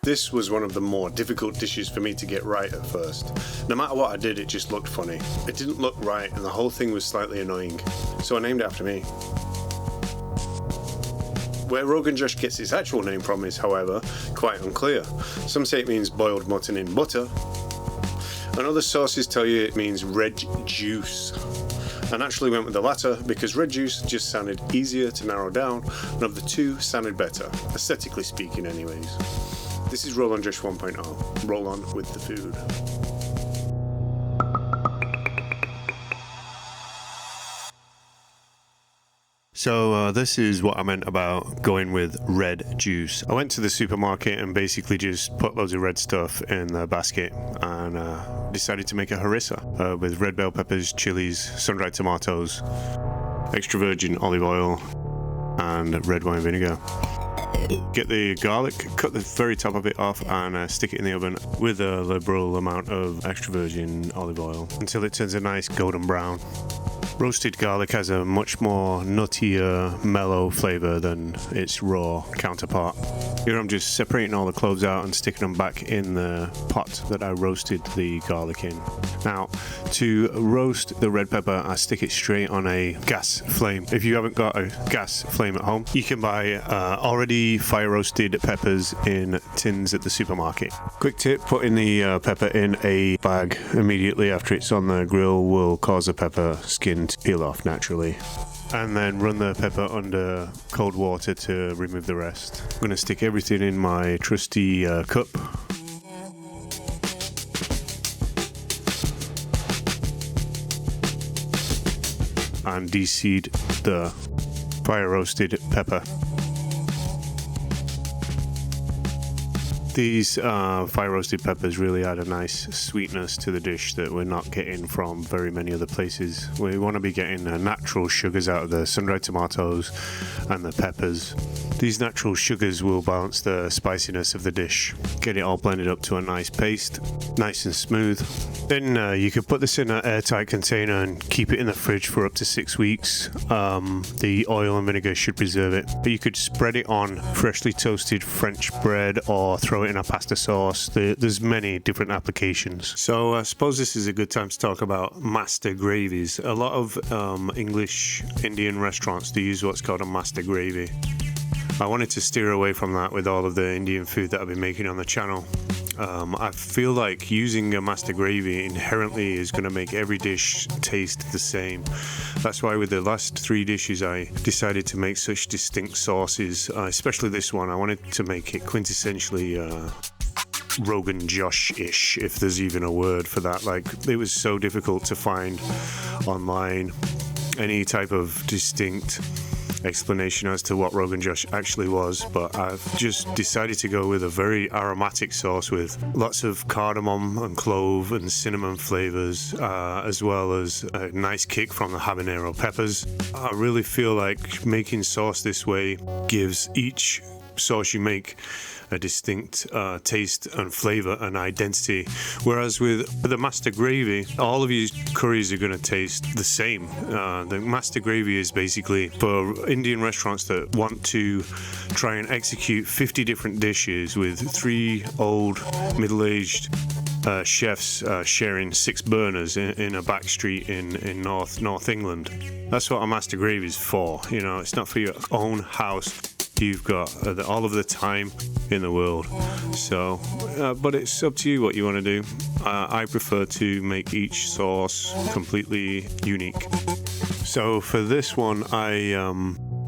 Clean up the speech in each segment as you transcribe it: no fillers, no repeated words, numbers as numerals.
This was one of the more difficult dishes for me to get right at first. No matter what I did, it just looked funny. It didn't look right and the whole thing was slightly annoying, so I named it after me. Where Rogan Josh gets its actual name from is, however, quite unclear. Some say it means boiled mutton in butter, and other sources tell you it means red juice. I naturally went with the latter because red juice just sounded easier to narrow down, and of the two sounded better, aesthetically speaking anyways. This is Roll On Josh 1.0. Roll on with the food. So this is what I meant about going with red juice. I went to the supermarket and basically just put loads of red stuff in the basket and decided to make a harissa with red bell peppers, chilies, sun-dried tomatoes, extra virgin olive oil and red wine vinegar. Get the garlic, cut the very top of it off and stick it in the oven with a liberal amount of extra virgin olive oil until it turns a nice golden brown. Roasted garlic has a much more nuttier, mellow flavour than its raw counterpart. Here I'm just separating all the cloves out and sticking them back in the pot that I roasted the garlic in. Now, to roast the red pepper, I stick it straight on a gas flame. If you haven't got a gas flame at home, you can buy already fire roasted peppers in tins at the supermarket. Quick tip, putting the pepper in a bag immediately after it's on the grill will cause the pepper skin to peel off naturally. And then run the pepper under cold water to remove the rest. I'm going to stick everything in my trusty cup. And de-seed the fire roasted pepper. These fire roasted peppers really add a nice sweetness to the dish that we're not getting from very many other places. We want to be getting natural sugars out of the sun-dried tomatoes and the peppers. These natural sugars will balance the spiciness of the dish, get it all blended up to a nice paste, nice and smooth. Then you could put this in an airtight container and keep it in the fridge for up to 6 weeks. The oil and vinegar should preserve it, but you could spread it on freshly toasted French bread or throw it in a pasta sauce. There's many different applications. So I suppose this is a good time to talk about master gravies. A lot of English Indian restaurants do use what's called a master gravy. I wanted to steer away from that with all of the Indian food that I've been making on the channel. I feel like using a master gravy inherently is going to make every dish taste the same. That's why with the last 3 dishes I decided to make such distinct sauces, especially this one. I wanted to make it quintessentially Rogan Josh-ish, if there's even a word for that. Like, it was so difficult to find online any type of distinct explanation as to what Rogan Josh actually was, but I've just decided to go with a very aromatic sauce with lots of cardamom and clove and cinnamon flavors, as well as a nice kick from the habanero peppers. I really feel like making sauce this way gives each sauce you make a distinct taste and flavor and identity, whereas with the master gravy, all of your curries are going to taste the same. The master gravy is basically for Indian restaurants that want to try and execute 50 different dishes with 3 old middle-aged chefs sharing 6 burners in a back street in North England. That's what a master gravy is for. You know, it's not for your own house. You've got all of the time in the world, so but it's up to you what you want to do. I prefer to make each sauce completely unique. So for this one I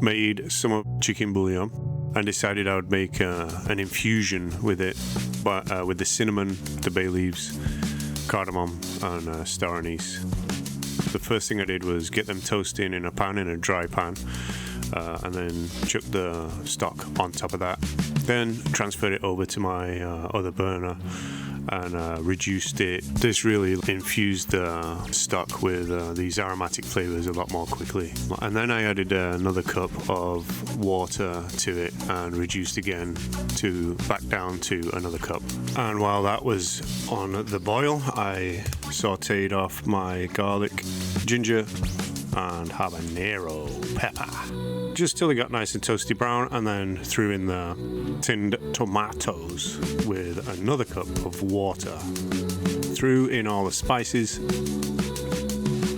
made some chicken bouillon and decided I would make an infusion with it, but with the cinnamon, the bay leaves, cardamom and star anise. The first thing I did was get them toasting in a dry pan, and then chuck the stock on top of that. Then transferred it over to my other burner and reduced it. This really infused the stock with these aromatic flavors a lot more quickly. And then I added another cup of water to it and reduced again back down to another cup. And while that was on the boil, I sauteed off my garlic, ginger, and habanero pepper. Just till they got nice and toasty brown, and then threw in the tinned tomatoes with another cup of water. Threw in all the spices,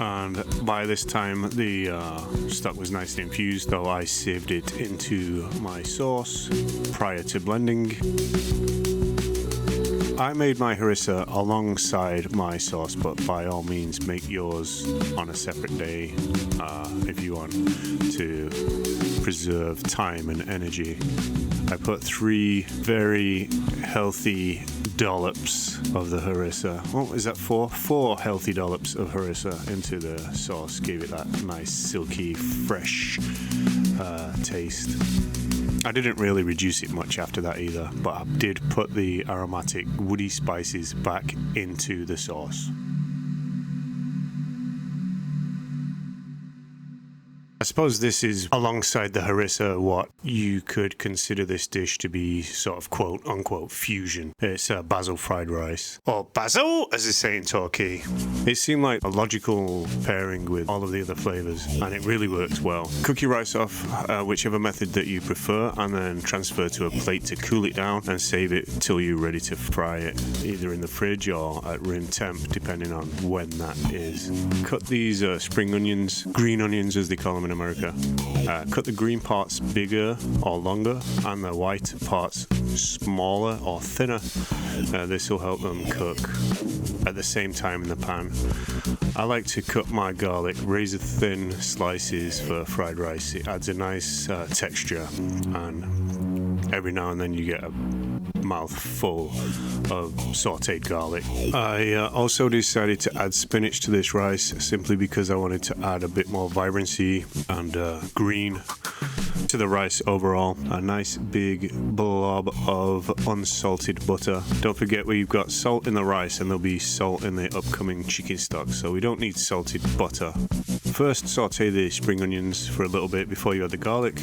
and by this time the stock was nicely infused, though I saved it into my sauce prior to blending. I made my harissa alongside my sauce, but by all means make yours on a separate day if you want to preserve time and energy. I put 3 very healthy dollops of the harissa. What is that for? 4 healthy dollops of harissa into the sauce. Gave it that nice silky, fresh taste. I didn't really reduce it much after that either, but I did put the aromatic woody spices back into the sauce. I suppose this is, alongside the harissa, what you could consider this dish to be sort of quote-unquote fusion. It's basil fried rice. Or basil, as they say in Torquay. It seemed like a logical pairing with all of the other flavours, and it really worked well. Cook your rice off, whichever method that you prefer, and then transfer to a plate to cool it down and save it till you're ready to fry it, either in the fridge or at room temp, depending on when that is. Cut these spring onions, green onions as they call them in America. Cut the green parts bigger or longer, and the white parts smaller or thinner. This will help them cook at the same time in the pan. I like to cut my garlic razor thin slices for fried rice. It adds a nice texture, and every now and then you get a mouthful of sauteed garlic. I also decided to add spinach to this rice simply because I wanted to add a bit more vibrancy and green to the rice overall. A nice big blob of unsalted butter. Don't forget where you've got salt in the rice, and there'll be salt in the upcoming chicken stock, so we don't need salted butter. First, saute the spring onions for a little bit before you add the garlic.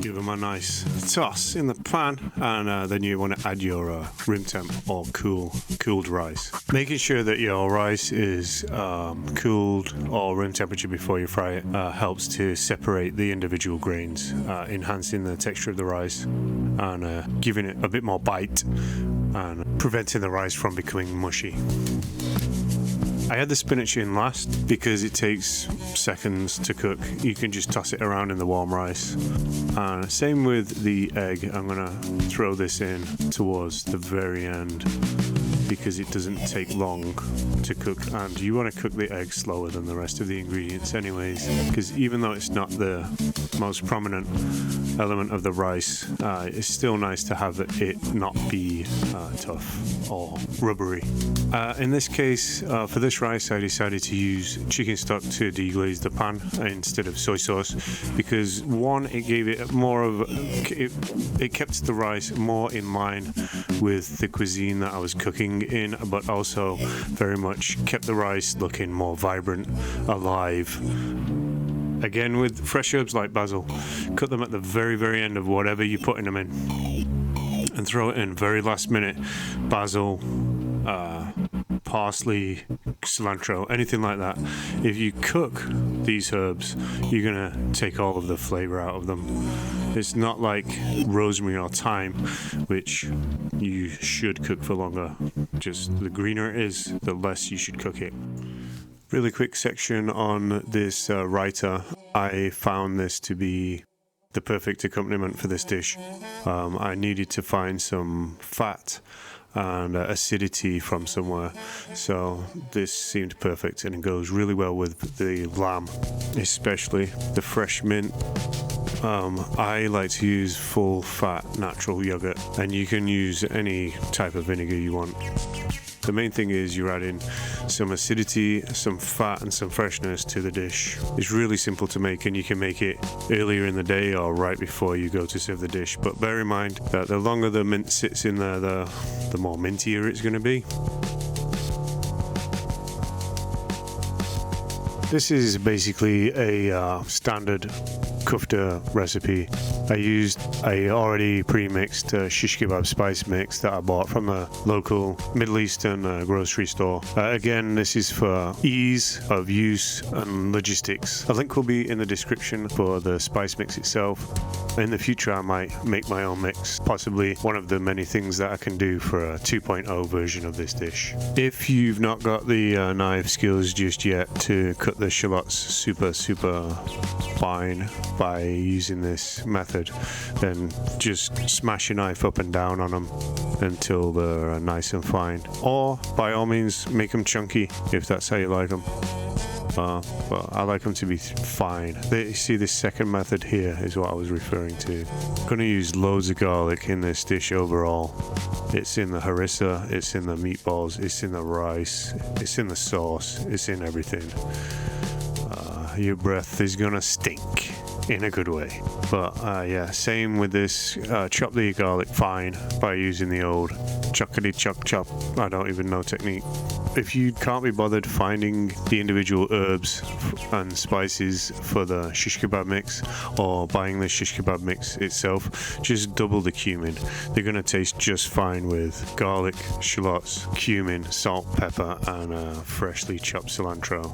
Give them a nice toss in the pan, and then you want to add your room temp or cooled rice. Making sure that your rice is cooled or room temperature before you fry it helps to separate the individual grains, enhancing the texture of the rice and giving it a bit more bite and preventing the rice from becoming mushy. I had the spinach in last because it takes seconds to cook. You can just toss it around in the warm rice. And same with the egg. I'm going to throw this in towards the very end because it doesn't take long to cook, and you want to cook the egg slower than the rest of the ingredients anyways, because even though it's not the most prominent element of the rice, it's still nice to have it not be tough or rubbery. In this case, for this rice, I decided to use chicken stock to deglaze the pan instead of soy sauce because, one, it gave it more of it kept the rice more in line with the cuisine that I was cooking in, but also very much kept the rice looking more vibrant, alive. Again, with fresh herbs like basil, cut them at the very, very end of whatever you're putting them in and throw it in very last minute. Basil, parsley, cilantro, anything like that. If you cook these herbs, you're going to take all of the flavor out of them. It's not like rosemary or thyme, which you should cook for longer. Just the greener it is, the less you should cook it. Really quick section on this raita. I found this to be the perfect accompaniment for this dish. I needed to find some fat and acidity from somewhere, so this seemed perfect, and it goes really well with the lamb, especially the fresh mint. I like to use full fat natural yogurt, and you can use any type of vinegar you want. The main thing is you're adding some acidity, some fat, and some freshness to the dish. It's really simple to make, and you can make it earlier in the day or right before you go to serve the dish. But bear in mind that the longer the mint sits in there, the more mintier it's going to be. This is basically a standard kofta recipe. I used a already pre-mixed shish kebab spice mix that I bought from a local Middle Eastern grocery store. Again, this is for ease of use and logistics. A link will be in the description for the spice mix itself. In the future, I might make my own mix, possibly one of the many things that I can do for a 2.0 version of this dish. If you've not got the knife skills just yet to cut the shallots super fine by using this method, then just smash your knife up and down on them until they're nice and fine. Or by all means, make them chunky if that's how you like them. But I like them to be fine. You see, this second method here is what I was referring to. I'm going to use loads of garlic in this dish overall. It's in the harissa, it's in the meatballs, it's in the rice, it's in the sauce, it's in everything. Your breath is going to stink in a good way. But yeah, same with this. Chop the garlic fine by using the old chockety chop. I don't even know technique. If you can't be bothered finding the individual herbs and spices for the shish kebab mix, or buying the shish kebab mix itself, just double the cumin. They're going to taste just fine with garlic, shallots, cumin, salt, pepper, and freshly chopped cilantro.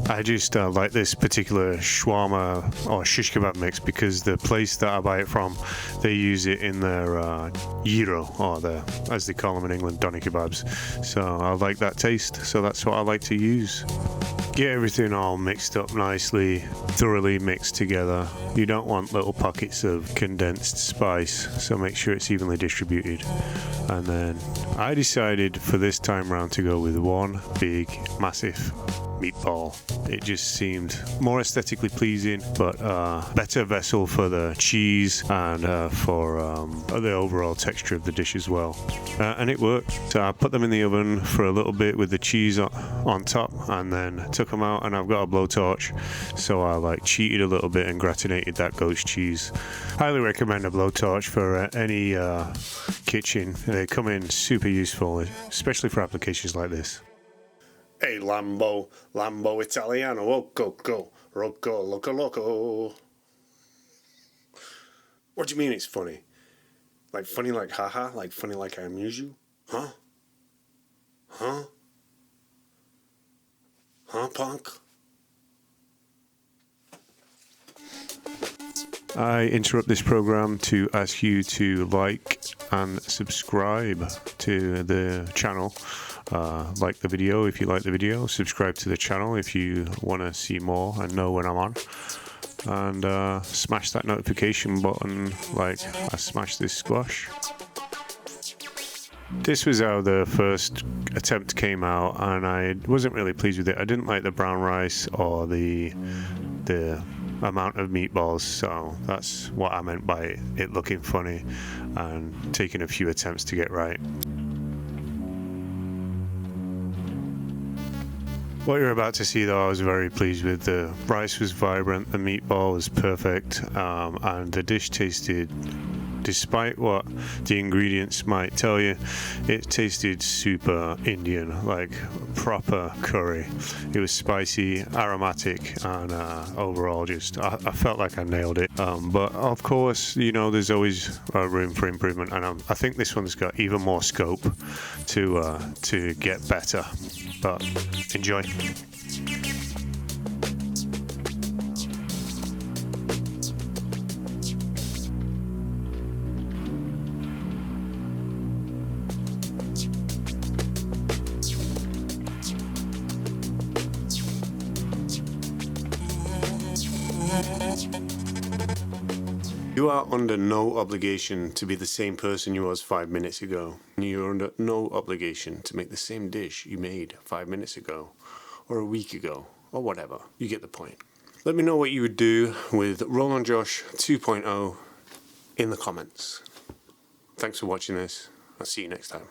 I just like this particular shawarma or shish kebab mix because the place that I buy it from, they use it in their gyro, or their, as they call them in England, doner kebabs. So I like that taste, so that's what I like to use. Get everything all mixed up nicely, thoroughly mixed together. You don't want little pockets of condensed spice, so make sure it's evenly distributed. And then I decided for this time round to go with one big, massive meatball. It just seemed more aesthetically pleasing, but better vessel for the cheese and for the overall texture of the dish as well. And it worked. So I put them in the oven for a little bit with the cheese on top, and then took them out, and I've got a blowtorch, so I cheated a little bit and gratinated that goat's cheese. Highly recommend a blowtorch for any kitchen. They come in super useful, especially for applications like this. Hey Lambo Italiano, Rocco, Loco. What do you mean it's funny? Like funny like haha? Like funny like I amuse you? Huh, punk? I interrupt this program to ask you to like and subscribe to the channel. Like the video if you like the video, subscribe to the channel if you want to see more and know when I'm on, and smash that notification button like I smashed this squash. This was how the first attempt came out, and I wasn't really pleased with it. I didn't like the brown rice or the amount of meatballs, so that's what I meant by it looking funny and taking a few attempts to get right. What you're about to see, though, I was very pleased with. The rice was vibrant, the meatball was perfect, and the dish tasted, despite what the ingredients might tell you, it tasted super Indian, like proper curry. It was spicy, aromatic, and overall just, I felt like I nailed it. But of course, you know, there's always room for improvement, and I think this one's got even more scope to get better. But enjoy. You are under no obligation to be the same person you was 5 minutes ago. You're under no obligation to make the same dish you made 5 minutes ago, or a week ago, or whatever. You get the point. Let me know what you would do with Roland Josh 2.0 in the comments. Thanks for watching this. I'll see you next time.